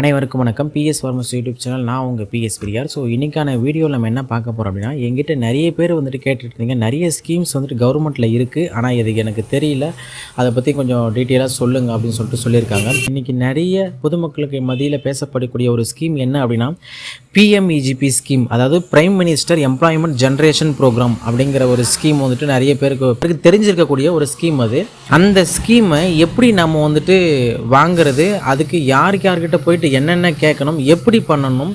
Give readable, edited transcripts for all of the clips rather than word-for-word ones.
அனைவருக்கும் வணக்கம். PS farmers YouTube channel. நான் உங்கள் பிஎஸ் பிரியார். ஸோ இன்றைக்கான வீடியோவில் நம்ம என்ன பார்க்க போகிறோம் அப்படின்னா, எங்கிட்ட நிறைய பேர் வந்துட்டு கேட்டுருந்தீங்க, நிறைய ஸ்கீம்ஸ் வந்துட்டு கவர்மெண்ட்டில் இருக்குது, ஆனால் இது எனக்கு தெரியல, அதை பற்றி கொஞ்சம் டீட்டெயிலாக சொல்லுங்கள் அப்படின்னு சொல்லிட்டு சொல்லியிருக்காங்க. இன்றைக்கி நிறைய பொதுமக்களுக்கு மத்தியில் பேசப்படக்கூடிய ஒரு ஸ்கீம் என்ன அப்படின்னா, பிஎம்இஜிபி ஸ்கீம், அதாவது prime minister employment generation program அப்படிங்கிற ஒரு ஸ்கீம் வந்துட்டு நிறைய பேருக்கு தெரிஞ்சிருக்கக்கூடிய ஒரு ஸ்கீம். அந்த ஸ்கீமை எப்படி நம்ம வந்துட்டு வாங்கிறது, அதுக்கு யார்கிட்ட போயிட்டு என்னென்ன கேட்கணும், எப்படி பண்ணணும்,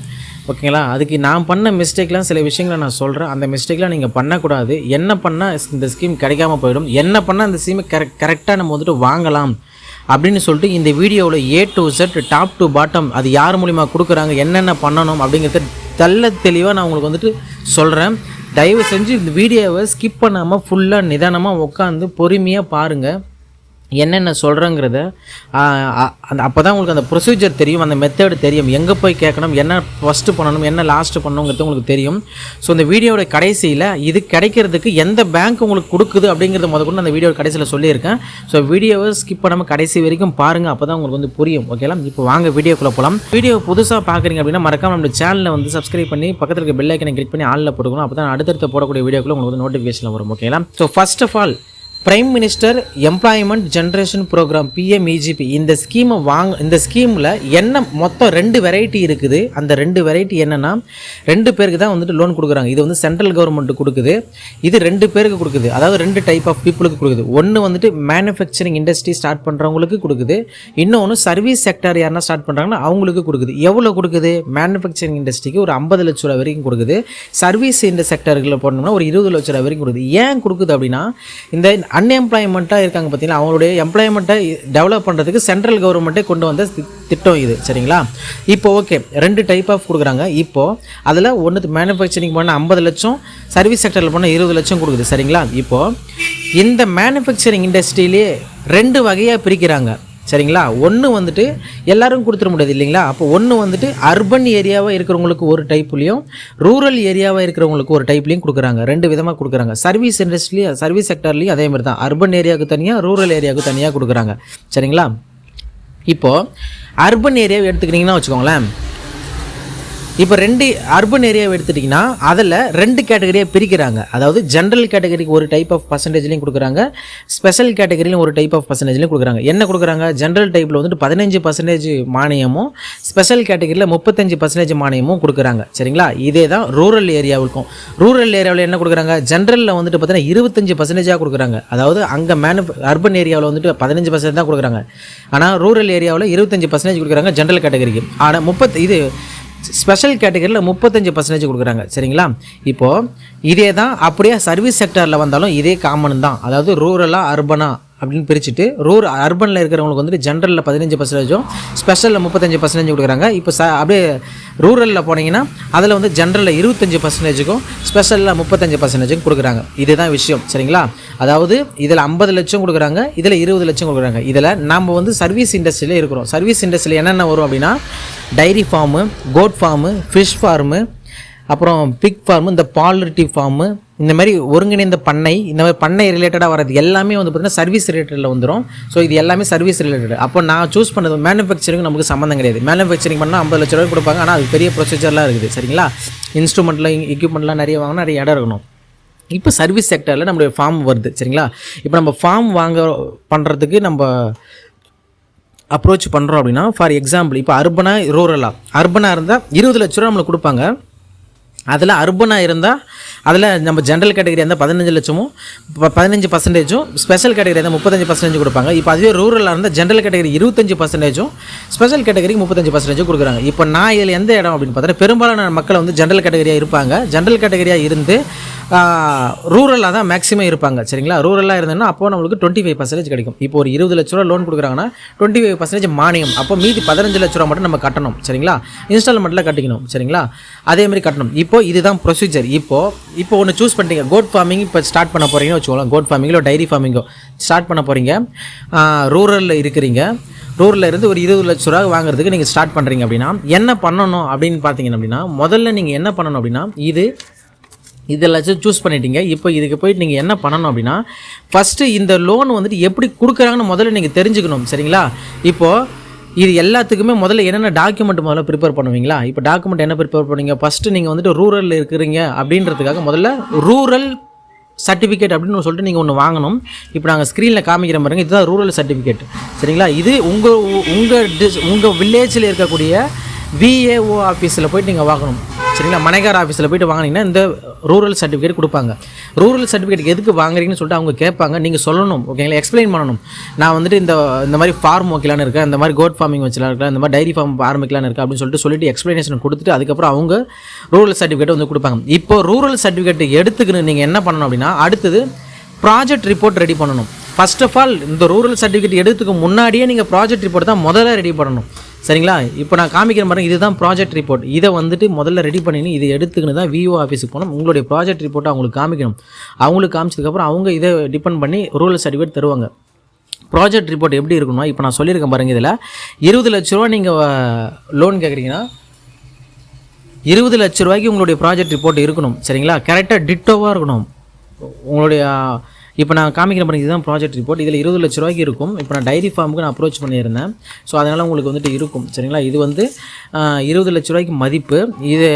ஓகேங்களா? அதுக்கு நான் பண்ண மிஸ்டேக்லாம் சில விஷயங்களை நான் சொல்கிறேன். அந்த மிஸ்டேக்லாம் நீங்கள் பண்ணக்கூடாது. என்ன பண்ணால் இந்த ஸ்கீம் கிடைக்காம போயிடும், என்ன பண்ணால் அந்த ஸ்கீமை கரெக்டாக நம்ம வந்துட்டு வாங்கலாம் அப்படின்னு சொல்லிட்டு இந்த வீடியோவில் A to Z top to bottom அது யார் மூலிமா கொடுக்குறாங்க, என்னென்ன பண்ணணும் அப்படிங்கிறத தெளிவாக நான் உங்களுக்கு வந்துட்டு சொல்கிறேன். தயவு செஞ்சு இந்த வீடியோவை ஸ்கிப் பண்ணாமல் ஃபுல்லாக நிதானமாக உட்காந்து பொறுமையாக பாருங்கள். என்னென்ன சொல்கிறேங்கிறத அப்போ தான் உங்களுக்கு அந்த ப்ரொசீஜர் தெரியும், அந்த மெத்தடு தெரியும், எங்கே போய் கேட்கணும், என்ன ஃபஸ்ட்டு பண்ணணும், என்ன லாஸ்ட்டு பண்ணணுங்கிறது உங்களுக்கு தெரியும். ஸோ இந்த வீடியோட கடைசியில் இது கிடைக்கிறதுக்கு எந்த பேங்க் உங்களுக்கு கொடுக்குது அப்படிங்கிறத முதல்ல அந்த வீடியோ கடைசியில் சொல்லியிருக்கேன். ஸோ வீடியோவை ஸ்கிப் பண்ணாமல் கடைசி வரைக்கும் பாருங்கள், அப்போ தான் உங்களுக்கு வந்து புரியும். ஓகேலாம், இப்போ வாங்க வீடியோக்குள்ளே போகலாம். வீடியோ புதுசாக பார்க்குறீங்க அப்படின்னா மறக்காம நம்ம சேனலை வந்து சப்ஸ்கிரைப் பண்ணி பக்கத்தில் இருக்க பெல் ஐக்கனை கிளிக் பண்ணி ஆளில் போட்டுக்கணும். அப்போ தான் அடுத்தடுத்த போடக்கூடிய வீடியோக்குள்ள உங்களுக்கு வந்து நோட்டிஃபிகேஷன் வரும். ஓகேலாம். So first of all, prime minister employment generation programme PMEGP, இந்த ஸ்கீமை இந்த ஸ்கீமில் என்ன மொத்தம் 2 வெரைட்டி இருக்குது. அந்த 2 வெரைட்டி என்னென்னா, 2 பேருக்கு தான் வந்துட்டு லோன் கொடுக்குறாங்க. இது வந்து சென்ட்ரல் கவர்மெண்ட் கொடுக்குது, இது 2 பேருக்கு கொடுக்குது. அதாவது 2 டைப் ஆஃப் பீப்புளுக்கு கொடுக்குது. ஒன்று வந்துட்டு மேனுஃபேக்சரிங் இண்டஸ்ட்ரி ஸ்டார்ட் பண்ணுறவங்களுக்கு கொடுக்குது, இன்னொன்று சர்வீஸ் செக்டர் யாருன்னா ஸ்டார்ட் பண்ணுறாங்கன்னா அவங்களுக்கு கொடுக்குது. எவ்வளோ கொடுக்குது? மேனுஃபேக்சரிங் இண்டஸ்ட்ரிக்கு ஒரு 50 லட்ச ரூபா வரைக்கும் கொடுக்குது. சர்வீஸ் இந்த செக்டர்களில் போனோம்னா ஒரு 20 லட்ச ரூபா வரைக்கும் கொடுக்குது. ஏன் கொடுக்குது அப்படின்னா, இந்த அன்எம்ப்ளாய்மெண்ட்டாக இருக்காங்க பார்த்தீங்கன்னா, அவங்களுடைய எம்ப்ளாய்மெண்ட்டை டெவலப் பண்ணுறதுக்கு சென்ட்ரல் கவர்மெண்ட்டே கொண்டு வந்த திட்டம் இது. சரிங்களா? இப்போ ஓகே, 2 டைப் ஆஃப் கொடுக்குறாங்க. இப்போது அதில் ஒன்று மேனுஃபேக்சரிங் பண்ணால் 50 லட்சம், சர்வீஸ் செக்டரில் பண்ணால் 20 லட்சம் கொடுக்குது. சரிங்களா? இப்போது இந்த மேனுஃபேக்சரிங் இண்டஸ்ட்ரியிலே 2 வகையாக பிரிக்கிறாங்க. சரிங்களா? ஒன்று வந்துட்டு எல்லோரும் கொடுத்துட முடியாது இல்லைங்களா? அப்போ ஒன்று வந்துட்டு அர்பன் ஏரியாவாக இருக்கிறவங்களுக்கு ஒரு டைப்லையும், ரூரல் ஏரியாவாக இருக்கிறவங்களுக்கு ஒரு டைப்லையும் கொடுக்குறாங்க. 2 விதமாக கொடுக்குறாங்க. சர்வீஸ் இண்டஸ்ட்ரிலையும் சர்வீஸ் செக்டர்லேயும் அதே மாதிரி தான், அர்பன் ஏரியாவுக்கு தனியாக, ரூரல் ஏரியாவுக்கு தனியாக கொடுக்குறாங்க. சரிங்களா? இப்போது அர்பன் ஏரியாவை எடுத்துக்கிட்டிங்கன்னா வச்சுக்கோங்களேன், இப்போ 2 அர்பன் ஏரியாவை எடுத்துட்டிங்கன்னா அதில் 2 கேட்டகரியாக பிரிக்கிறாங்க. அதாவது ஜென்ரல் கேட்டகரிக்கு ஒரு டைப் ஆஃப் பர்சன்டேஜ்லையும் கொடுக்குறாங்க, ஸ்பெஷல் கேட்டகரியிலும் ஒரு டைப் ஆஃப் பர்சன்டேஜ்லையும் கொடுக்குறாங்க. என்ன கொடுக்குறாங்க? ஜென்ரல் டைப்பில் வந்துட்டு 15% மானியமும், ஸ்பெஷல் கேட்டகரியில் 35% மானியமும் கொடுக்குறாங்க. சரிங்களா? இதே தான் ரூரல் ஏரியாவுக்கும். ரூரல் ஏரியாவில் என்ன கொடுக்குறாங்க? ஜென்ரலில் வந்துட்டு பார்த்தீங்கன்னா 25% கொடுக்குறாங்க. அதாவது அங்கே அர்பன் ஏரியாவில் வந்துட்டு 15% தான் கொடுக்குறாங்க, ஆனால் ரூரல் ஏரியாவில் 25% கொடுக்குறாங்க ஜென்ரல் கேட்டகரிக்கு. ஆனால் ஸ்பெஷல் கேட்டகரியில் 35% கொடுக்குறாங்க. சரிங்களா? இப்போது இதே தான் அப்படியே சர்வீஸ் செக்டரில் வந்தாலும் இதே காமன் தான். அதாவது ரூரலாக அர்பனா அப்படின்னு பிரிச்சுட்டு, அர்பனில் இருக்கிறவங்களுக்கு வந்துட்டு ஜென்ரலில் 15%, ஸ்பெஷலில் 35% கொடுக்குறாங்க. இப்போ அப்படியே ரூரலில் போனீங்கன்னா அதில் வந்து ஜென்ரலில் 25%க்கும் ஸ்பெஷலில் 35% கொடுக்குறாங்க. இதுதான் விஷயம். சரிங்களா? அதாவது இதில் 50 லட்சம் கொடுக்குறாங்க, இதில் 20 லட்சம் கொடுக்குறாங்க. இதில் நம்ம வந்து சர்வீஸ் இண்டஸ்ட்ரியில் இருக்கிறோம். சர்வீஸ் இண்டஸ்ட்ரியில் என்னென்ன வரும் அப்படின்னா, dairy farm, goat farm, fish farm, அப்புறம் பிக் ஃபார்மு, இந்த பால்ட்ரி ஃபார்மு, இந்த மாதிரி ஒருங்கிணைந்த பண்ணை, இந்த மாதிரி பண்ணை ரிலேட்டடாக வரது எல்லாமே வந்து பார்த்திங்கன்னா சர்வீஸ் ரிலேட்டடில் வந்துடும். ஸோ இது எல்லாமே சர்வீஸ் ரிலேட்டட். அப்போ நான் சூஸ் பண்ணது மேனுஃபேக்சரிங் நமக்கு சம்மந்தம் கிடையாது. மேனுஃபேக்சரிங் பண்ணால் 50 லட்ச ரூபாய் கொடுப்பாங்க, ஆனால் அது பெரிய ப்ரொசீஜர்லாம் இருக்குது. சரிங்களா? இன்ஸ்ட்ருமெண்ட்டில் எக்யூப்மெண்ட்லாம் நிறைய வாங்கினா நிறைய இடம் இருக்கணும். இப்போ சர்வீஸ் செக்டரில் நம்மளுடைய ஃபார்ம் வருது. சரிங்களா? இப்போ நம்ம ஃபார்ம் பண்ணுறதுக்கு நம்ம அப்ரோச் பண்ணுறோம் அப்படின்னா, ஃபார் எக்ஸாம்பிள் இப்போ அர்பனாக இருந்தால் 20 லட்ச ரூபா நம்மளுக்கு கொடுப்பாங்க. அதில் அர்பனாக இருந்தால் அதில் நம்ம ஜென்ரல் கேட்டகரி இருந்தால் 15 லட்சமும் 15%, ஸ்பெஷல் கேட்டகரி இருந்தால் 35% கொடுப்பாங்க. இப்போ அதுவே ரூரலாக இருந்தால் ஜென்ரல் கேட்டகரி 25%, ஸ்பெஷல் கேட்டகரிக்கு 35% கொடுக்குறாங்க. இப்போ நான் இதில் எந்த இடம் அப்படின்னு பார்த்தீங்கன்னா, பெரும்பாலான மக்கள் வந்து ஜென்ரல் கேட்டகரியாக இருப்பாங்க. ஜென்ரல் கேட்டகரியாக இருந்து ரூரலாக தான் மேக்ஸிமம் இருப்பாங்க. சரிங்களா? ரூரலாக இருந்ததுன்னா அப்போது நம்மளுக்கு 25% கிடைக்கும். இப்போ ஒரு 20 லட்ச ரூபா லோன் கொடுக்குறாங்கன்னா 25% மானியம். அப்போ மீதி 15 லட்ச ரூபா மட்டும் நம்ம கட்டணும். சரிங்களா? இன்ஸ்டால்மெண்ட்டில் கட்டிக்கணும். சரிங்களா? அதேமாதிரி கட்டணும். இப்போ இதுதான் ப்ரொசீஜர். இப்போ ஒன்று சூஸ் பண்ணிட்டீங்க. கோட் ஃபார்மிங் இப்போ ஸ்டார்ட் பண்ண போகிறீங்கன்னு வச்சுக்கோங்களேன். கோட் ஃபார்மிங்கிலோ டைரி ஃபார்மிங்கோ ஸ்டார்ட் பண்ண போகிறீங்க. ரூரலில் இருக்கிறீங்க. ரூரலில் இருந்து ஒரு 20 லட்ச ரூபா வாங்குறதுக்கு நீங்கள் ஸ்டார்ட் பண்ணுறீங்க அப்படின்னா என்ன பண்ணணும் அப்படின்னு பார்த்தீங்கன்னா, அப்படின்னா முதல்ல நீங்கள் என்ன பண்ணணும் அப்படின்னா, இதெல்லாம் சூஸ் பண்ணிட்டீங்க. இப்போ இதுக்கு போயிட்டு நீங்கள் என்ன பண்ணணும் அப்படின்னா, ஃபஸ்ட்டு இந்த லோன் வந்துட்டு எப்படி கொடுக்குறாங்கன்னு முதல்ல நீங்கள் தெரிஞ்சுக்கணும். சரிங்களா? இப்போது இது எல்லாத்துக்குமே முதல்ல என்னென்ன டாக்குமெண்ட் முதல்ல ப்ரிப்பேர் பண்ணுவீங்களா? இப்போ டாக்குமெண்ட் என்ன ப்ரிப்பேர் பண்ணுவீங்க? ஃபஸ்ட்டு நீங்கள் வந்துட்டு ரூரலில் இருக்கிறீங்க அப்படின்றதுக்காக முதல்ல ரூரல் சர்டிஃபிகேட் அப்படின்னு சொல்லிட்டு நீங்கள் ஒன்று வாங்கணும். இப்போ நாங்கள் ஸ்க்ரீனில் காமிக்கிற பாருங்க, இதுதான் ரூரல் சர்டிஃபிகேட். சரிங்களா? இது உங்கள் வில்லேஜில் இருக்கக்கூடிய விஏஓ ஆஃபீஸில் போய்ட்டு நீங்கள் வாங்கணும். சரிங்களா? மனைகார் ஆஃபீஸில் போய்ட்டு வாங்கினீங்கன்னா இந்த ரூரல் சர்டிஃபிகேட் கொடுப்பாங்க. ரூரல் சர்டிஃபிகேட் எதுக்கு வாங்குறீங்கன்னு சொல்லிட்டு அவங்க கேட்பாங்க. நீங்கள் சொல்லணும், ஓகேங்களா? எக்ஸ்பிளைன் பண்ணணும். நான் வந்துட்டு இந்த மாதிரி ஃபார்ம் வைக்கலான்னு இருக்கேன், இந்த மாதிரி கோட் ஃபார்மிங் வச்சுலாம் இருக்கலாம், இந்த மாதிரி டைரி ஃபார்ம் ஆரம்பிக்கலான்னு இருக்கேன் அப்படின்னு சொல்லிட்டு எக்ஸ்ப்ளனேஷன் கொடுத்துட்டு அதுக்கப்புறம் அவங்க ரூரல் சர்டிஃபிகேட் வந்து கொடுப்பாங்க. இப்போ ரூரல் சர்டிஃபிகேட் எடுத்துக்கின்னு நீங்கள் என்ன பண்ணணும் அப்படின்னா, அடுத்தது ப்ராஜெக்ட் ரிப்போர்ட் ரெடி பண்ணணும். ஃபர்ஸ்ட் ஆஃப் ஆல் இந்த ரூரல் சர்டிஃபிகேட் எடுத்துக்கு முன்னாடியே நீங்கள் ப்ராஜெக்ட் ரிப்போர்ட் தான் முதல்ல ரெடி பண்ணணும். சரிங்களா? இப்போ நான் காமிக்கிறேன் பாருங்கள், இதுதான் ப்ராஜெக்ட் ரிப்போர்ட். இதை வந்துட்டு முதல்ல ரெடி பண்ணின்னு இதை எடுத்துக்கின்னு தான் விஓ ஆஃபீஸுக்கு போகணும். உங்களுடைய ப்ராஜெக்ட் ரிப்போர்ட்டை அவங்களுக்கு காமிக்கணும். அவங்களுக்கு காமிச்சதுக்கப்புறம் அவங்க இதை டிபெண்ட் பண்ணி ரூரல் சர்டிஃபிகேட் தருவாங்க. ப்ராஜெக்ட் ரிப்போர்ட் எப்படி இருக்கணும்னா, இப்போ நான் சொல்லியிருக்கேன் பாருங்கள், இதில் 20 லட்ச ரூபா நீங்கள் லோன் கேட்குறீங்கன்னா 20 லட்ச ரூபாய்க்கு உங்களுடைய ப்ராஜெக்ட் ரிப்போர்ட் இருக்கணும். சரிங்களா? கரெக்டாக டிட்டோவாக இருக்கணும். உங்களுடைய இப்போ நான் காமிக்கிற பாருங்க, இதுதான் ப்ராஜெக்ட் ரிப்போர்ட். இதில் 20 லட்ச ரூபாய்க்கு இருக்கும். இப்போ நான் டைரி ஃபார்முக்கு நான் அப்ரோச் பண்ணியிருந்தேன். ஸோ அதனால் உங்களுக்கு வந்துட்டு இருக்கும். சரிங்களா? இது வந்து 20 லட்ச ரூபாய்க்கு மதிப்பு. இது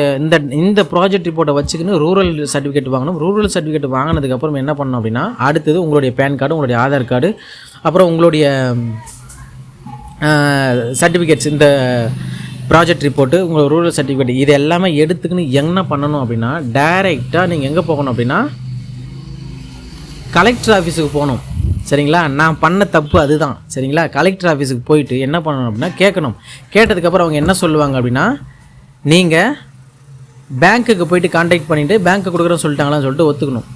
இந்த ப்ராஜெக்ட் ரிப்போர்ட்டை வச்சுக்கின்னு ரூரல் சர்டிஃபிகேட் வாங்கணும். ரூரல் சர்டிஃபிகேட் வாங்கினதுக்கப்புறம் என்ன பண்ணணும் அப்படின்னா, அடுத்தது உங்களுடைய பேன் கார்டு, உங்களுடைய ஆதார் கார்டு, அப்புறம் உங்களுடைய சர்டிஃபிகேட்ஸ், இந்த ப்ராஜெக்ட் ரிப்போர்ட்டு, உங்கள் ரூரல் சர்டிஃபிகேட், இது எல்லாமே எடுத்துக்கின்னு என்ன பண்ணணும் அப்படின்னா, டைரெக்டாக நீங்கள் எங்கே போகணும் அப்படின்னா கலெக்டர் ஆஃபீஸுக்கு போகணும். சரிங்களா? நான் பண்ண தப்பு அதுதான். சரிங்களா? கலெக்டர் ஆஃபீஸுக்கு போயிட்டு என்ன பண்ணணும் அப்படின்னா கேட்கணும். கேட்டதுக்கப்புறம் அவங்க என்ன சொல்லுவாங்க அப்படின்னா, நீங்கள் பேங்க்குக்கு போயிட்டு கான்டாக்ட் பண்ணிவிட்டு பேங்க்கு கொடுக்குறேன்னு சொல்லிட்டாங்களான்னு சொல்லிட்டு ஒத்துக்கணும்.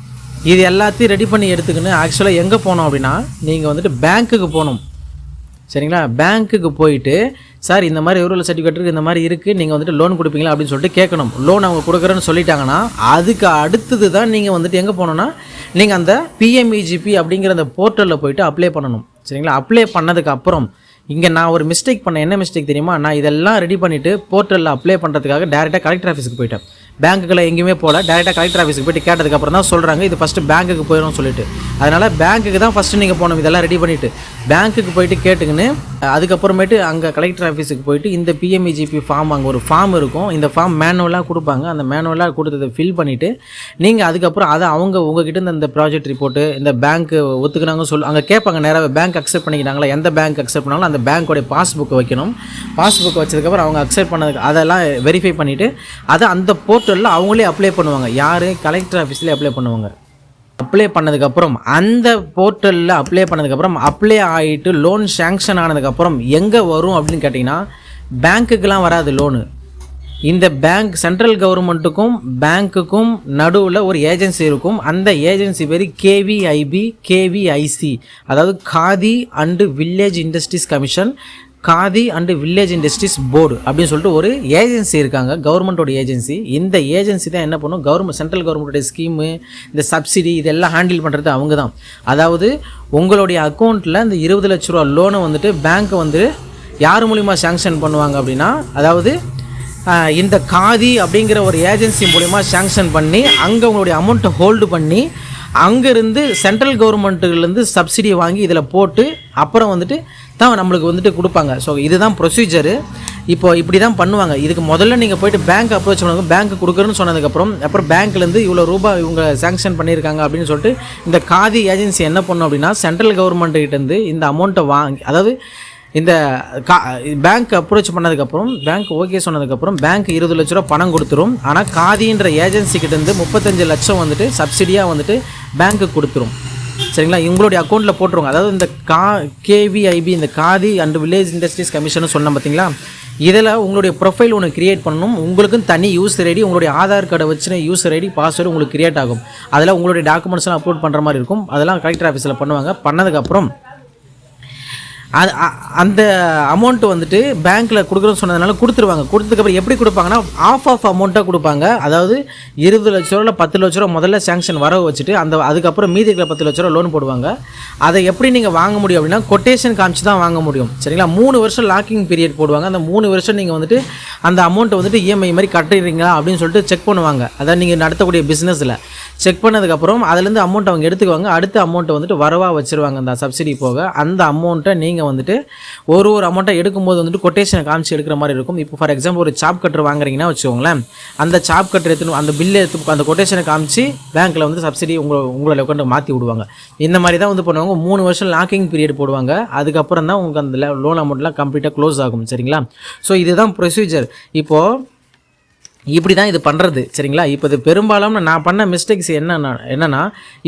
இது எல்லாத்தையும் ரெடி பண்ணி எடுத்துக்கணும். ஆக்சுவலாக எங்கே போகணும் அப்படின்னா, நீங்கள் வந்துட்டு பேங்க்குக்கு போகணும். சரிங்களா? பேங்க்குக்கு போயிட்டு, சார் இந்த மாதிரி ரூரல் சர்டிஃபிகேட் இருக்குது, இந்த மாதிரி இருக்குது, நீங்கள் வந்துட்டு லோன் கொடுப்பீங்களா அப்படின்னு சொல்லிட்டு கேட்கணும். லோன் அவங்க கொடுக்குறேன்னு சொல்லிட்டாங்கன்னா அதுக்கு அடுத்தது தான் நீங்கள் வந்துட்டு எங்கே போகணுன்னா, நீங்கள் அந்த PMEGP அப்படிங்கிற அந்த போர்ட்டலில் போய்ட்டு அப்ளை பண்ணணும். சரிங்களா? அப்ளை பண்ணதுக்கு அப்புறம் இங்கே நான் ஒரு மிஸ்டேக் பண்ணேன். என்ன மிஸ்டேக் தெரியுமா? நான் இதெல்லாம் ரெடி பண்ணிவிட்டு போர்ட்டலில் அப்ளை பண்ணுறதுக்காக டேரெக்டாக கலெக்டர் ஆஃபீஸுக்கு போயிட்டேன். பேங்க்குகளை எங்கேயுமே போகல, டேரெக்டாக கலெக்டர் ஆஃபீஸுக்கு போய்ட்டு கேட்டதுக்கப்புறம் தான் சொல்கிறாங்க இது ஃபஸ்ட்டு பேங்க்குக்கு போயிடும்னு சொல்லிட்டு. அதனால் பேங்க்குக்கு தான் ஃபஸ்ட்டு நீங்கள் போகணும். இதெல்லாம் ரெடி பண்ணிவிட்டு பேங்க்குக்கு போயிட்டு கேட்டுக்கின்னு அதுக்கப்புறமேட்டு அங்கே கலெக்டர் ஆஃபீஸுக்கு போயிட்டு இந்த PMEGP ஃபார்ம், அங்கே ஒரு ஃபார்ம் இருக்கும். இந்த ஃபார்ம் மேனுவலாக கொடுப்பாங்க. அந்த மேனுவலாக கொடுத்ததை ஃபில் பண்ணிவிட்டு நீங்கள் அதுக்கப்புறம் அதை அவங்க உங்ககிட்ட இந்த ப்ராஜெக்ட் ரிப்போர்ட்டு, இந்த பேங்க்கு ஒத்துக்குனாங்க அங்கே கேட்பாங்க. நேராக பேங்க் அக்செப்ட் பண்ணிக்கிட்டாங்களா, எந்த பேங்க் அக்செப்ட் பண்ணாலும் அந்த பேங்க்கோடைய பாஸ்புக்கை வைக்கணும். பாஸ்புக்கை வச்சதுக்கப்புறம் அவங்க அக்செப்ட் பண்ணதுக்கு அதெல்லாம் வெரிஃபை பண்ணிவிட்டு அதை அந்த போர்ட்டலில் அவங்களே அப்ளை பண்ணுவாங்க. யார்? கலெக்டர் ஆஃபீஸ்லேயே அப்ளை பண்ணுவாங்க. அப்ளை பண்ணதுக்கப்புறம் அந்த போர்ட்டலில் அப்ளை பண்ணதுக்கப்புறம் அப்ளை ஆகிட்டு லோன் சேங்ஷன் ஆனதுக்கப்புறம் எங்கே வரும் அப்படின்னு கேட்டிங்கன்னா, பேங்க்குக்கெலாம் வராது லோனு. இந்த பேங்க் சென்ட்ரல் கவர்மெண்ட்டுக்கும் பேங்க்குக்கும் நடுவில் ஒரு ஏஜென்சி இருக்கும். அந்த ஏஜென்சி பேர் KVIC, அதாவது khadi and village industries commission, khadi and village industries board அப்படின்னு சொல்லிட்டு ஒரு ஏஜென்சி இருக்காங்க, கவர்மெண்ட்டோட ஏஜென்சி. இந்த ஏஜென்சி தான் என்ன பண்ணும், சென்ட்ரல் கவர்மெண்ட்டோட ஸ்கீமு, இந்த சப்சிடி, இதெல்லாம் ஹேண்டில் பண்ணுறது அவங்க தான். அதாவது உங்களுடைய அக்கௌண்ட்டில் இந்த 20 லட்ச ரூபா லோனை வந்துட்டு பேங்க் வந்து யார் மூலிமா சேங்ஷன் பண்ணுவாங்க அப்படின்னா, அதாவது இந்த காதி அப்படிங்கிற ஒரு ஏஜென்சி மூலிமா சேங்ஷன் பண்ணி அங்கே உங்களுடைய அமௌண்ட்டை ஹோல்டு பண்ணி அங்கேருந்து சென்ட்ரல் கவர்மெண்ட்டுலேருந்து சப்சிடியை வாங்கி இதில் போட்டு அப்புறம் வந்துட்டு தான் நம்மளுக்கு வந்துட்டு கொடுப்பாங்க. ஸோ இதுதான் ப்ரொசீஜரு. இப்போ இப்படி தான் பண்ணுவாங்க. இதுக்கு முதல்ல நீங்கள் போய்ட்டு பேங்க் அப்ரோச் பண்ணுவாங்க. பேங்க் கொடுக்குறேன்னு சொன்னதுக்கப்புறம் ரூபாய் இவ்வளோ இவங்க சேங்ஷன் பண்ணியிருக்காங்க அப்படின்னு சொல்லிட்டு இந்த காதி ஏஜென்சி என்ன பண்ணும் அப்படின்னா, சென்ட்ரல் கவர்மெண்ட்டுக்கிட்டேருந்து இந்த அமௌண்ட்டை வாங்கி, அதாவது இந்த பேங்க் அப்ரோச் பண்ணதுக்கப்புறம் பேங்க் ஓகே சொன்னதுக்கப்புறம் பேங்க் 20 லட்ச ரூபா பணம் கொடுத்துரும். ஆனால் காதின்ற ஏஜென்சிக்கிட்டேருந்து 35 லட்சம் வந்துட்டு சப்சிடியாக வந்துட்டு பேங்க்கு கொடுத்துரும். சரிங்களா? உங்களுடைய அக்கௌண்ட்டில் போட்டுருவாங்க. அதாவது இந்த KVIB, இந்த khadi and village industries commission சொன்னோம் பார்த்தீங்களா, இதில் உங்களுடைய ப்ரொஃபைல் ஒன்று கிரியேட் பண்ணணும். உங்களுக்கும் தனி யூசர் ஐடி, உங்களுடைய ஆதார் கார்டை வச்சுன யூசர் ஐடி, பாஸ்வேர்டு உங்களுக்கு கிரியேட் ஆகும். அதில் உங்களுடைய டாக்குமெண்ட்ஸ்லாம் அப்லோட் பண்ணுற மாதிரி இருக்கும். அதெல்லாம் கலெக்டர் ஆஃபீஸில் பண்ணுவாங்க. பண்ணதுக்கப்புறம் அந்த அமௌண்ட்டு வந்துட்டு பேங்க்கில் கொடுக்குறோன்னு சொன்னதுனால கொடுத்துருவாங்க. கொடுத்ததுக்கப்புறம் எப்படி கொடுப்பாங்கன்னா, ஆஃப் அமௌண்ட்டாக கொடுப்பாங்க. அதாவது 20 லட்ச ரூபாவில் 10 லட்ச ரூபா முதல்ல சேங்ஷன் வரவு வச்சுட்டு அதுக்கப்புறம் மீதி இருக்கிற 10 லட்ச ரூபா லோன் போடுவாங்க. அதை எப்படி நீங்கள் வாங்க முடியும் அப்படின்னா, கொட்டேஷன் காமிச்சு தான் வாங்க முடியும். சரிங்களா? 3 வருஷம் லாக்கிங் பீரியட் போடுவாங்க. அந்த 3 வருஷம் நீங்கள் வந்துட்டு அந்த அமௌண்ட்டை வந்துட்டு EMI மாதிரி கட்டுறீங்களா அப்படின்னு சொல்லிட்டு செக் பண்ணுவாங்க. அதாவது நீங்கள் நடத்தக்கூடிய பிஸ்னஸில். செக் பண்ணதுக்கப்புறம் அதுலேருந்து அமௌண்ட் அவங்க எடுத்துக்குவாங்க. அடுத்த அமௌண்ட்டை வந்துட்டு வரவாக வச்சுருவாங்க. அந்த சப்சிடி போக அந்த அமௌண்ட்டை நீங்கள் வந்துட்டு ஒரு அமௌண்ட்டை எடுக்கும்போது வந்துட்டு கொட்டேஷனை காமிச்சு எடுக்கிற மாதிரி இருக்கும். இப்போ ஃபார் எக்ஸாம்பிள் ஒரு சாப் கட்டர் வாங்குறீங்கன்னா வச்சுக்கோங்களேன், அந்த சாப் கட்டர் எடுத்து அந்த பில்லை எடுத்து அந்த கொட்டேஷனை காமிச்சு பேங்க்கில் வந்து சப்சிடி உங்களோட அக்கௌண்ட்டை மாற்றி விடுவாங்க. இந்த மாதிரி தான் வந்து பண்ணுவாங்க. 3 வருஷம் லாக்கிங் பீரியட் போடுவாங்க. அதுக்கப்புறம் தான் உங்களுக்கு அந்த லோன் அமௌண்ட்லாம் கம்ப்ளீட்டாக க்ளோஸ் ஆகும். சரிங்களா? ஸோ இதுதான் ப்ரொசீஜர். இப்போது இப்படி தான் இது பண்ணுறது. சரிங்களா? இப்போ இது பெரும்பாலும் நான் பண்ண மிஸ்டேக்ஸ் என்னென்னா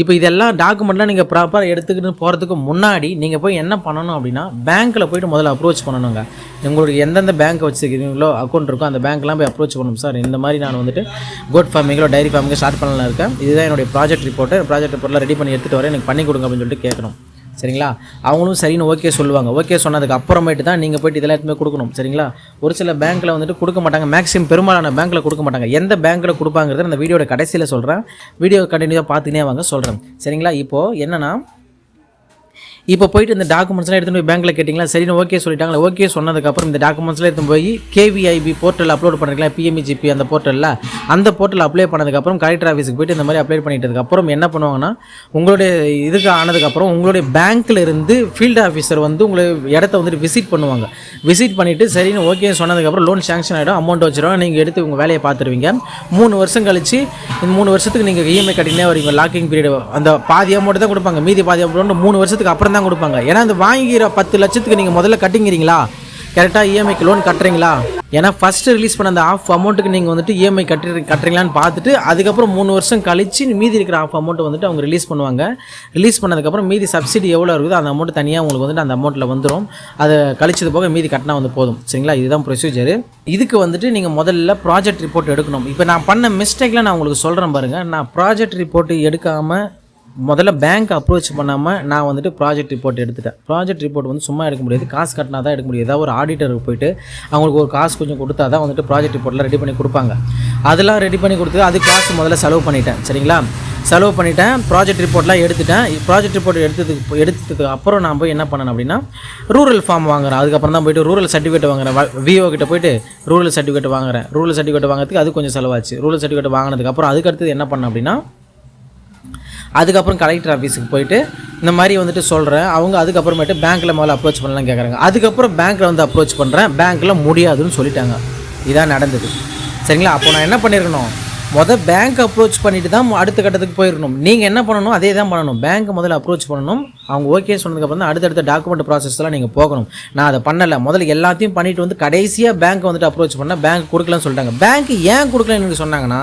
இப்போ இதெல்லாம் டாக்குமெண்ட்லாம் நீங்கள் ப்ராப்பராக எடுத்துக்கிட்டு போகிறதுக்கு முன்னாடி நீங்கள் போய் என்ன பண்ணணும் அப்படின்னா, பேங்க்கில் போய்ட்டு முதல்ல அப்ரோச் பண்ணணுங்க. உங்களுக்கு எந்தெந்த பேங்க் வச்சுருக்கீங்களோ அக்கௌண்ட் இருக்கோ அந்த பேங்க்லாம் போய் அப்ரோச் பண்ணணும். சார் இந்த மாதிரி நான் வந்துட்டு கோட் ஃபார்மிங்கிலோ டைரி ஃபார்மிங்கோ ஸ்டார்ட் பண்ணலாம் இருக்கேன், இதுதான் என்னுடைய ப்ராஜெக்ட் ரிப்போர்ட்லாம் ரெடி பண்ணி எடுத்துகிட்டு வரேன், எனக்கு பண்ணி கொடுங்க அப்படின்னு சொல்லிட்டு கேட்கணும். சரிங்களா? அவங்களும் சரின்னு ஓகே சொல்லுவாங்க. ஓகே சொன்னதுக்கு அப்புறமேட்டு தான் நீங்கள் போய்ட்டு இதெல்லாம் எடுத்துமே கொடுக்கணும். சரிங்களா? ஒரு சில பேங்க்கில் வந்துட்டு கொடுக்க மாட்டாங்க. மேக்ஸிமம் பெரும்பாலான பேங்க்கில் கொடுக்க மாட்டாங்க. எந்த பேங்க்கில் கொடுப்பாங்கிறத அந்த வீடியோட கடைசியில் சொல்கிறேன். வீடியோ கண்டினியூவாக பார்த்துனே வாங்க சொல்கிறேன். சரிங்களா? இப்போது என்னென்னா, இப்போ போய்ட்டு இந்த டாக்குமெண்ட்ஸ்லாம் எடுத்துகிட்டு போய் பேங்க்கில் கேட்டிங்களா, சரின்னு ஓகே சொல்லிட்டாங்களா. ஓகே சொன்னதுக்கப்புறம் இந்த டாக்குமெண்ட்ஸ்லாம் எடுத்து போய் KVIB போர்ட்டல் அப்லோட் பண்ணிருக்கலாம். PMEGP அந்த போர்ட்டலில் அந்த போர்ட்டல் அப்ளை பண்ணதுக்கப்புறம் கலெக்டர் ஆஃபீஸுக்கு போய்ட்டு இந்த மாதிரி அப்ளை பண்ணிட்டதுக்கப்புறம் என்ன பண்ணுவாங்கன்னா, உங்களுடைய இதுக்கு ஆனதுக்கப்புறம் உங்களுடைய பேங்க்கில் இருந்து ஃபீல்டு ஆஃபீஸர் வந்து உங்களை இடத்த வந்துட்டு விசிட் பண்ணுவாங்க. விசிட் பண்ணிவிட்டு சரின்னு ஓகே சொன்னதுக்கப்புறம் லோன் சேங்ஷன் ஆகிடும், அமௌண்ட் வச்சுருவாங்க. நீங்கள் எடுத்து உங்கள் வேலையை பார்த்துருவீங்க. 3 வருஷம் கழிச்சு இந்த 3 வருஷத்துக்கு நீங்கள் EMI கட்டினே வரீங்க. லாக்கிங் பீரியட் அந்த பாதி அமௌண்ட் தான் கொடுப்பாங்க, மீதி பாதி அமௌண்ட் 3 வருஷத்துக்கு அப்புறம் தான் கொடுப்பாங்க. ஏன்னா அந்த வாங்கிற 10 லட்சத்துக்கு நீங்கள் முதல்ல கட்டிங்கிறீங்களா, கரெக்டாக EMIக்கு லோன் கட்டுறீங்களா, ஏன்னா ஃபஸ்ட்டு ரிலீஸ் பண்ண அந்த ஆஃப் அமௌண்ட்டுக்கு நீங்கள் வந்துட்டு EMI கட்டுறீங்களான்னு பார்த்துட்டு அதுக்கப்புறம் 3 வருஷம் கழிச்சு மீதி இருக்கிற ஆஃப் அமௌண்ட்டை வந்துட்டு அவங்க ரிலீஸ் பண்ணுவாங்க. ரிலீஸ் பண்ணதுக்கப்புறம் மீதி சப்சிடி எவ்வளோ இருக்குதோ அந்த அமௌண்ட் தனியாக உங்களுக்கு வந்துட்டு அந்த அமௌண்ட்டில் வந்துடும். அதை கழிச்சது போக மீதி கட்டினா வந்து போதும். சரிங்களா? இதுதான் ப்ரொசீஜரு. இதுக்கு வந்துட்டு நீங்கள் முதல்ல ப்ராஜெக்ட் ரிப்போர்ட் எடுக்கணும். இப்போ நான் பண்ண மிஸ்டேக்கில் நான் உங்களுக்கு சொல்கிறேன் பாருங்கள். நான் ப்ராஜெக்ட் ரிப்போர்ட் எடுக்காமல் முதல்ல பேங்க் அப்ரோச் பண்ணாமல் நான் வந்துட்டு ப்ராஜெக்ட் ரிப்போர்ட் எடுத்துட்டேன். ப்ராஜெக்ட் ரிப்போர்ட் வந்து சும்மா எடுக்க முடியாது, காசு கட்டினா தான் எடுக்க முடியாது. ஏதாவது ஒரு ஆடிட்டருக்கு போய்ட்டு அவங்களுக்கு ஒரு காசு கொஞ்சம் கொடுத்தா தான் வந்துட்டு ப்ராஜெக்ட் ரிப்போர்ட்லாம் ரெடி பண்ணி கொடுப்பாங்க. அதெல்லாம் ரெடி பண்ணி கொடுத்து அது காசு முதல்ல செலவு பண்ணிட்டேன். சரிங்களா? செலவு பண்ணிட்டேன். ப்ராஜெக்ட் ரிப்போர்ட்லாம் எடுத்துட்டேன். ப்ராஜெக்ட் ரிப்போர்ட் எடுத்ததுக்கு அப்புறம் நான் போய் என்ன பண்ணேன் அப்படின்னா, ரூரல் ஃபார்ம் வாங்குறேன். அதுக்கப்புறம் தான் போய்ட்டு ரூரல் சர்டிஃபிகேட் வாங்குறேன். VO கிட்ட போய்ட்டு ரூரல் சர்டிஃபிகேட் வாங்குறேன். ரூரல் சர்டிஃபிகேட் வாங்குறதுக்கு அது கொஞ்சம் செலவாச்சு. ரூரல் சர்டிஃபிகேட் வாங்கினதுக்கப்புறம் அதுக்கடுத்து என்ன பண்ணேன் அப்படின்னா, அதுக்கப்புறம் கலெக்டர் ஆஃபீஸுக்கு போய்ட்டு இந்த மாதிரி வந்துட்டு சொல்கிறேன். அவங்க அதுக்கப்புறமேட்டு பேங்க்கில் முதல்ல அப்ரோச் பண்ணலாம் கேட்குறாங்க. அதுக்கப்புறம் பேங்க்கில் வந்து அப்ரோச் பண்ணுறேன். பேங்க்கில் முடியாதுன்னு சொல்லிட்டாங்க. இதான் நடந்தது. சரிங்களா? அப்போ நான் என்ன பண்ணியிருக்கணும், பேங்க் அப்ரோச் பண்ணிவிட்டு தான் அடுத்த கட்டத்துக்கு போயிருக்கணும். நீங்கள் என்ன பண்ணணும், அதே தான் பண்ணணும். பேங்க் முதல்ல அப்ரோச் பண்ணணும். அவங்க ஓகே சொன்னதுக்கப்புறம் தான் அடுத்தடுத்த டாக்குமெண்ட் ப்ராசஸ்லாம் நீங்கள் போகணும். நான் அதை பண்ணலை. முதல்ல எல்லாத்தையும் பண்ணிவிட்டு வந்து கடைசியாக பேங்க் வந்துட்டு அப்ரோச் பண்ணால் பேங்க் கொடுக்கலன்னு சொல்லிட்டாங்க. பேங்க் ஏன் கொடுக்கலன்னு எனக்கு சொன்னாங்கன்னா,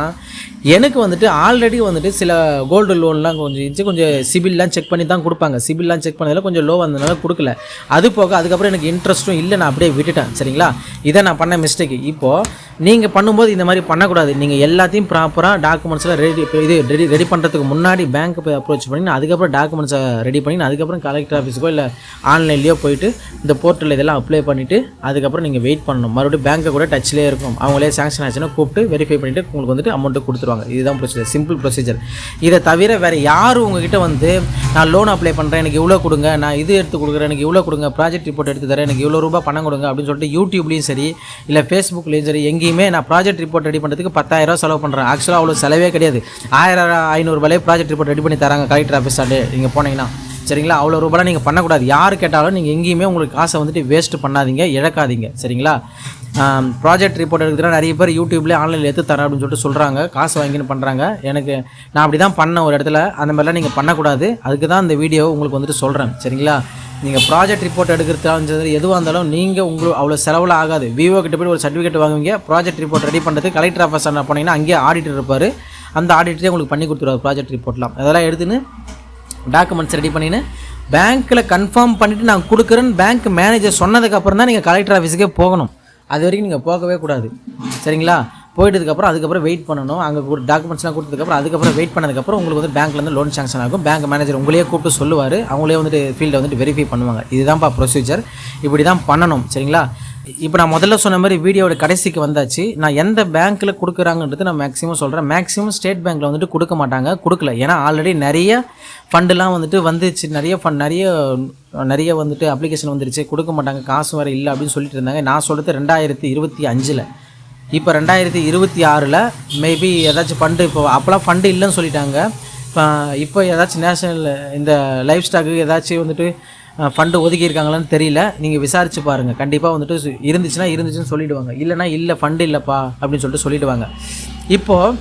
எனக்கு வந்துட்டு ஆல்ரெடி வந்துட்டு சில கோல்டு லோன்லாம் கொஞ்சம் சிபில்லாம் செக் பண்ணி தான் கொடுப்பாங்க. சிபில்லாம் செக் பண்ணதில் கொஞ்சம் லோ வந்ததுனால கொடுக்கல. அது போக அதுக்கப்புறம் எனக்கு இன்ட்ரெஸ்ட்டும் இல்லை, நான் அப்படியே விட்டுட்டேன். சரிங்களா? இதை நான் பண்ண மிஸ்டேக்கு. இப்போது நீங்கள் பண்ணும்போது இந்த மாதிரி பண்ணக்கூடாது. நீங்கள் எல்லாத்தையும் ப்ராப்பராக டாக்குமெண்ட்ஸ்லாம் ரெடி பண்ணுறதுக்கு முன்னாடி பேங்க்கு போய் அப்ரோச் பண்ணி அதுக்கப்புறம் டாக்குமெண்ட்ஸை ரெடி பண்ணி அதுக்கப்புறம் கலெக்டர் ஆஃபீஸுக்கோ இல்லை ஆன்லைன்லேயோ போயிட்டு இந்த போர்ட்டலில் இதெல்லாம் அப்ளை பண்ணிவிட்டு அதுக்கப்புறம் நீங்கள் வெயிட் பண்ணணும். மறுபடியும் பேங்க்கை கூட டச்லேயே இருக்கும். அவங்களே சாங்ஷன் ஆச்சுன்னா கூப்பிட்டு வெரிஃபை பண்ணிவிட்டு உங்களுக்கு வந்துட்டு அமௌண்ட்டு கொடுத்துருவாங்க. இதுதான் ப்ரொசீஜர், சிம்பிள் ப்ரொசீஜர். இதை தவிர வேறு யாரும் உங்ககிட்ட வந்து நான் லோன் அப்ளை பண்ணுறேன், எனக்கு இவ்வளோ கொடுங்க, நான் இது எடுத்து கொடுக்குறேன், எனக்கு இவ்வளோ கொடுங்க, ப்ராஜெக்ட் ரிப்போர்ட் எடுத்து தரேன், எனக்கு இவ்வளோ ரூபா பணம் கொடுங்க அப்படின்னு சொல்லிட்டு யூடியூப்லேயும் சரி இல்லை ஃபேஸ்புக்லேயும் சரி எங்கேயுமே நான் ப்ராஜெக்ட் ரிப்போர்ட் ரெடி பண்ணுறதுக்கு 10,000 செலவு பண்ணுறேன். ஆக்சுவலாக அவ்வளோ செலவே கிடையாது. 1000-500 ரூபாயே ப்ராஜெக்ட் ரிப்போர்ட் ரெடி பண்ணி தராங்க கலெக்டர் ஆஃபீஸாண்டு நீங்கள் போனீங்கன்னா. சரிங்களா? அவ்வளோ ரூபாய் நீங்கள் பண்ணக்கூடாது. யார் கேட்டாலும் நீங்கள் எங்கேயுமே உங்களுக்கு காசை வந்துட்டு வேஸ்ட்டு பண்ணாதீங்க, இழக்காதீங்க. சரிங்களா? ப்ராஜெக்ட் ரிப்போர்ட் எடுக்கிறதுனா நிறைய பேர் யூடியூப்லேயே ஆன்லைனில் எடுத்து தரேன் அப்படின்னு சொல்லிட்டு சொல்கிறாங்க, காசு வாங்கின்னு பண்ணுறாங்க. நான் அப்படி தான் பண்ணேன் ஒரு இடத்துல. அந்த மாதிரிலாம் நீங்கள் பண்ணக்கூடாது. அதுக்கு தான் இந்த வீடியோ உங்களுக்கு வந்துட்டு சொல்கிறேன். சரிங்களா? நீங்கள் ப்ராஜெக்ட் ரிப்போர்ட் எடுக்கிறதாலும் எதுவாக இருந்தாலும் நீங்கள் உங்களுக்கு அவ்வளோ செலவில் ஆகாது. VO கிட்ட போய் ஒரு சர்டிஃபிகேட் வாங்குவீங்க. ப்ராஜெக்ட் ரிப்போர்ட் ரெடி பண்ணுறதுக்கு கலெக்டர் ஆஃபீஸ் போனீங்கன்னா அங்கேயே ஆடிட்டர் இருப்பார். அந்த ஆடிட்டரே உங்களுக்கு பண்ணி கொடுத்துருவார் ப்ராஜெக்ட் ரிப்போர்ட்லாம். அதெல்லாம் எடுத்துன்னு டாக்குமெண்ட்ஸ் ரெடி பண்ணின்னு பேங்க்கில் கன்ஃபார்ம் பண்ணிவிட்டு நான் கொடுக்குறேன்னு பேங்க் மேனேஜர் சொன்னதுக்கப்புறம் தான் நீங்கள் கலெக்டர் ஆஃபீஸுக்கே போகணும். அது வரைக்கும் நீங்கள் போகவே கூடாது. சரிங்களா? போயிட்டதுக்கப்புறம் அதுக்கப்புறம் வெயிட் பண்ணணும். அங்கே டாக்குமெண்ட்ஸ்லாம் கொடுத்ததுக்கப்புறம் அதுக்கப்புறம் வெயிட் பண்ணதுக்கப்புறம் உங்களுக்கு வந்து பேங்க்லேருந்து லோன் சாங்ஷன் ஆகும். பேங்க் மேனேஜர் உங்களையே கூப்பிட்டு சொல்லுவார். அவங்களே வந்துட்டு ஃபீல்டை வந்துட்டு வெரிஃபை பண்ணுவாங்க. இதுதான்ப்பா ப்ரொசீஜர். இப்படி தான் பண்ணணும். சரிங்களா? இப்போ நான் முதல்ல சொன்ன மாதிரி வீடியோட கடைசிக்கு வந்தாச்சு. நான் எந்த பேங்க்கில் கொடுக்குறாங்கன்றது நான் மேக்ஸிமம் சொல்கிறேன். மேக்ஸிமம் ஸ்டேட் பேங்க்கில் வந்துட்டு கொடுக்க மாட்டாங்க, கொடுக்கல. ஏன்னா ஆல்ரெடி நிறைய ஃபண்டுலாம் வந்துட்டு வந்துச்சு, நிறைய வந்துட்டு அப்ளிகேஷன் வந்துருச்சு, கொடுக்க மாட்டாங்க, காசு வேறு இல்லை அப்படின்னு சொல்லிட்டு இருந்தாங்க. நான் சொல்கிறது 2025 இப்போ 2026 மேபி ஏதாச்சும் ஃபண்டு இப்போ அப்போலாம் ஃபண்டு இல்லைன்னு சொல்லிட்டாங்க. இப்போ ஏதாச்சும் நேஷனல் இந்த லைஃப் ஸ்டாக்கு ஏதாச்சும் வந்துட்டு ஃபண்டு ஒதுக்கியிருக்காங்களான்னு தெரியல. நீங்கள் விசாரித்து பாருங்கள். கண்டிப்பாக வந்துட்டு இருந்துச்சுன்னு சொல்லிவிடுவாங்க. இல்லைனா இல்லை ஃபண்டு இல்லைப்பா அப்படின்னு சொல்லிட்டு சொல்லிவிடுவாங்க. இப்போது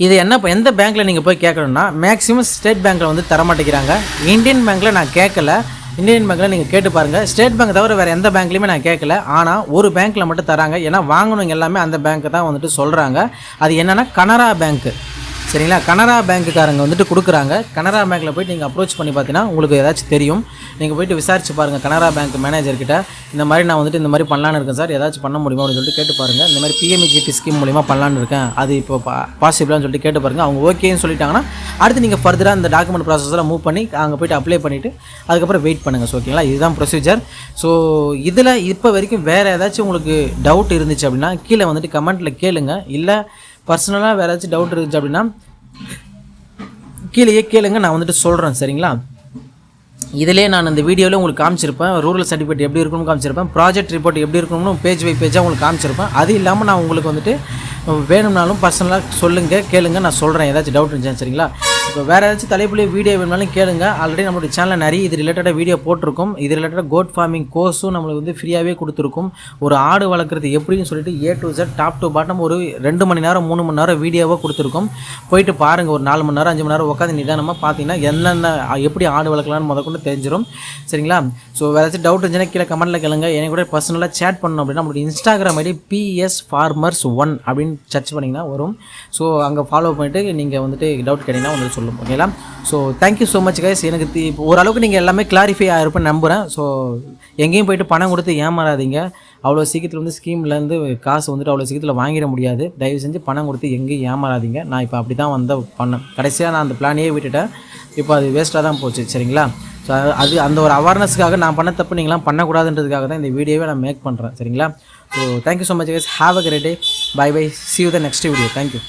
இது எந்த பேங்க்கில் நீங்கள் போய் கேட்கணுன்னா மேக்ஸிமம் ஸ்டேட் பேங்க்கில் வந்து தரமாட்டேங்கிறாங்க. இந்தியன் பேங்க்கில் நான் கேட்கல. இந்தியன் பேங்க்கில் நீங்கள் கேட்டு பாருங்கள். ஸ்டேட் பேங்க் தவிர வேறு எந்த பேங்க்லையுமே நான் கேட்கல. ஆனால் ஒரு பேங்க்கில் மட்டும் தராங்க. ஏன்னா வாங்கணுங்க எல்லாமே அந்த பேங்க்கு தான் வந்துட்டு சொல்கிறாங்க. அது என்னென்னா கனரா பேங்க்கு. சரிங்களா? கனரா பேங்க்குக்காரங்க வந்துட்டு கொடுக்குறாங்க. கனரா பேங்க்கில் போய்ட்டு நீங்கள் அப்ரோச் பண்ணி பார்த்தீங்கன்னா உங்களுக்கு ஏதாச்சும் தெரியும். நீங்கள் போய்ட்டு விசாரிச்சு பாருங்கள் கனரா பேங்க் மேனேஜர்கிட்ட. இந்த மாதிரி நான் வந்துட்டு இந்த மாதிரி பண்ணலான்னு இருக்கேன் சார், ஏதாச்சும் பண்ண முடியுமா அப்படின்னு சொல்லிட்டு கேட்டு பாருங்கள். இந்த மாதிரி PMEGT ஸ்கீம் மூலிமா பண்ணலான்னு இருக்கேன், அது இப்போ பாசிபிளான்னு சொல்லிட்டு கேட்டு பாருங்கள். அவங்க ஓகேன்னு சொல்லிட்டாங்கன்னா அடுத்து நீங்கள் ஃபர்தராக இந்த டாக்குமெண்ட் ப்ராசஸில் மூவ் பண்ணி அங்கே போய்ட்டு அப்ளை பண்ணிவிட்டு அதுக்கப்புறம் வெயிட் பண்ணுங்கள். ஸோ ஓகேங்களா? இதுதான் ப்ரொசீஜர். ஸோ இதில் இப்போ வரைக்கும் வேறு ஏதாச்சும் உங்களுக்கு டவுட் இருந்துச்சு அப்படின்னா கீழே வந்துட்டு கமெண்ட்டில் கேளுங்க. இல்லை பர்சனலாக வேறு ஏதாச்சும் டவுட் இருந்துச்சு அப்படின்னா கீழேயே கேளுங்க, நான் வந்துட்டு சொல்கிறேன். சரிங்களா? இதிலே நான் இந்த வீடியோவில் உங்களுக்கு காமிச்சிருப்பேன். ரூரல் சர்டிஃபிகேட் எப்படி இருக்கணும்னு காமிச்சிருப்பேன். ப்ராஜெக்ட் ரிப்போர்ட் எப்படி இருக்கணும்னு பேஜ் பை பேஜாக உங்களுக்கு காமிச்சிருப்பேன். அது இல்லாமல் நான் உங்களுக்கு வந்துட்டு வேணும்னாலும் பர்சனலாக சொல்லுங்கள், கேளுங்க, நான் சொல்கிறேன் ஏதாச்சும் டவுட் இருந்துச்சு. சரிங்களா? இப்போ வேறு ஏதாச்சும் தலைப்புலேயே வீடியோ வேணுனாலும் கேளுங்க. ஆல்ரெடி நம்மளுடைய சேனலில் நிறைய இது ரிலேட்டடாக வீடியோ போட்டிருக்கும். இது ரிலேட்டடாக கோட் ஃபார்மிங் கோர்ஸும் நம்மளுக்கு வந்து ஃப்ரீயாகவே கொடுத்துருக்கும். ஒரு ஆடு வளர்க்குறது எப்படின்னு சொல்லிட்டு A to Z top to bottom ஒரு 2 மணி நேரம் 3 மணி நேரம் வீடியோவாக கொடுத்துருக்கோம். போயிட்டு பாருங்கள். ஒரு 4 மணி நேரம் 5 மணி நேரம் உட்காந்து நிதானமாக பார்த்தீங்கன்னா என்னென்ன எப்படி ஆடு வளர்க்கலான்னு முதற்கொண்டு தெரிஞ்சிடும். சரிங்களா? ஸோ வேறு ஏதாச்சும் டவுட் இருந்துச்சுன்னா கீழே கமெண்ட்டில் கேளுங்க. எனக்கு கூட பர்சனலாக சேட் பண்ணணும் அப்படின்னா நம்மளுடைய இன்ஸ்டாகிராம் ஐடி PS Farmers 1 அப்படின்னு சர்ச் பண்ணிங்கன்னா வரும். ஸோ அங்கே ஃபாலோ பண்ணிவிட்டு நீங்கள் வந்துட்டு டவுட் கேட்டிங்கன்னா வந்து சொல்லும். ஓகேங்களா? So thank you so much guys. எனக்கு ஓரளவுக்கு நீங்கள் எல்லாமே கிளாரிஃபை ஆகிருப்பேன்னு நம்புகிறேன். ஸோ எங்கேயும் போய்ட்டு பணம் கொடுத்து ஏமாறாதீங்க. அவ்வளோ சீக்கிரத்தில் வந்து ஸ்கீம்லேருந்து காசு வந்துட்டு அவ்வளோ சீக்கிரத்தில் வாங்கிட முடியாது. தயவு செஞ்சு பணம் கொடுத்து எங்கேயும் ஏமாறாதீங்க. நான் இப்போ அப்படி தான் பண்ணேன். கடைசியாக நான் அந்த பிளானையே விட்டுட்டேன். இப்போ அது வேஸ்ட்டாக தான் போச்சு. சரிங்களா? ஸோ அது அந்த ஒரு அவேர்னஸ்க்காக நான் பண்ண தப்பு நீங்களாம் பண்ணக்கூடாதுன்றதுக்காக தான் இந்த வீடியோவை நான் மேக் பண்ணுறேன். சரிங்களா? So thank you so much guys. Have a great day. Bye bye. See you the next video. Thank you.